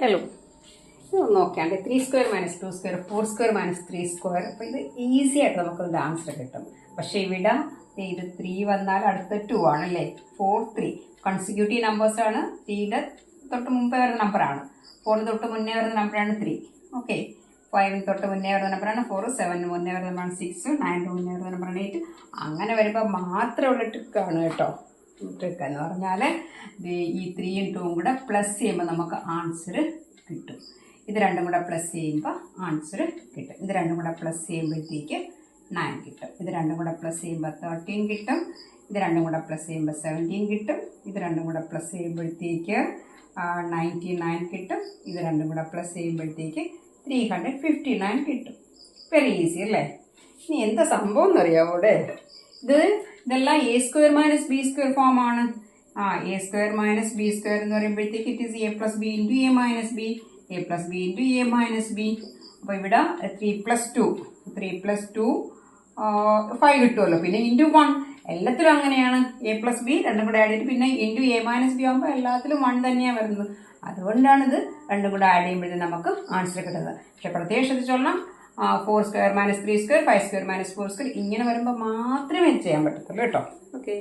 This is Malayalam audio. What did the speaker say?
ഹലോ, ഇത് നോക്കിയാണ്ട് 3² - 2², 4² - 3². അപ്പോൾ ഇത് ഈസി ആയിട്ട് നമുക്കൊരു ആൻസർ കിട്ടും. പക്ഷേ ഇവിടെ ഇത് 3 വന്നാൽ അടുത്ത 2 ആണല്ലേ. 4, 3 കൺസിക്യൂട്ടീവ് നമ്പേഴ്സ് ആണ്. 3യുടെ തൊട്ട് മുമ്പേ വരുന്ന നമ്പറാണ്. 4 തൊട്ട് മുന്നേ വരുന്ന നമ്പറാണ് 3. ഓക്കെ, 5 തൊട്ട് മുന്നേ വരുന്ന നമ്പറാണ് 4, 7 മുന്നേ വരുന്ന നമ്പറാണ് 6, 9 മുന്നേ വരുന്ന നമ്പറാണ് 8. അങ്ങനെ വരുമ്പോൾ മാത്രമുള്ള ട്രിക്കാണ് കേട്ടോ. ട്രിക്ക് എന്ന് പറഞ്ഞാൽ ഈ 3യും 2ഉം കൂടെ പ്ലസ് ചെയ്യുമ്പോൾ നമുക്ക് ആൻസർ കിട്ടും. ഇത് രണ്ടും കൂടെ പ്ലസ് ചെയ്യുമ്പോൾ ആൻസർ കിട്ടും. ഇത് രണ്ടും കൂടെ പ്ലസ് ചെയ്യുമ്പോഴത്തേക്ക് 9 കിട്ടും. ഇത് രണ്ടും കൂടെ പ്ലസ് ചെയ്യുമ്പോൾ 13 കിട്ടും. ഇത് രണ്ടും കൂടെ പ്ലസ് ചെയ്യുമ്പോൾ 17 കിട്ടും. ഇത് രണ്ടും കൂടെ പ്ലസ് ചെയ്യുമ്പോഴത്തേക്ക് 99 കിട്ടും. ഇത് രണ്ടും കൂടെ പ്ലസ് ചെയ്യുമ്പോഴത്തേക്ക് 359 കിട്ടും. വെരി ഈസി അല്ലേ? ഇനി എന്താ സംഭവം എന്നറിയാവോ? ഇതെല്ലാം A² - B² ഫോം ആണ്. A² - B² എന്ന് പറയുമ്പോഴത്തേക്ക് it is A + B × A - B, A + B × A - B. അപ്പോൾ ഇവിടെ 3 + 2 5 കിട്ടുമല്ലോ. പിന്നെ × 1 എല്ലാത്തിലും അങ്ങനെയാണ്. A + B രണ്ടും കൂടെ ആഡ് ചെയ്തിട്ട് പിന്നെ × A - B ആകുമ്പോൾ എല്ലാത്തിലും 1 തന്നെയാണ് വരുന്നത്. അതുകൊണ്ടാണ് ഇത് രണ്ടും കൂടെ ആഡ് ചെയ്യുമ്പോഴത്തേക്ക് നമുക്ക് ആൻസർ കിട്ടുന്നത്. പക്ഷെ പ്രത്യേകം ശ്രദ്ധിച്ചോളണം, 4² - 3², 5² - 4² ഇങ്ങനെ വരുമ്പോൾ മാത്രമേ ചെയ്യാൻ പറ്റത്തുള്ളൂ കേട്ടോ. ഓക്കെ.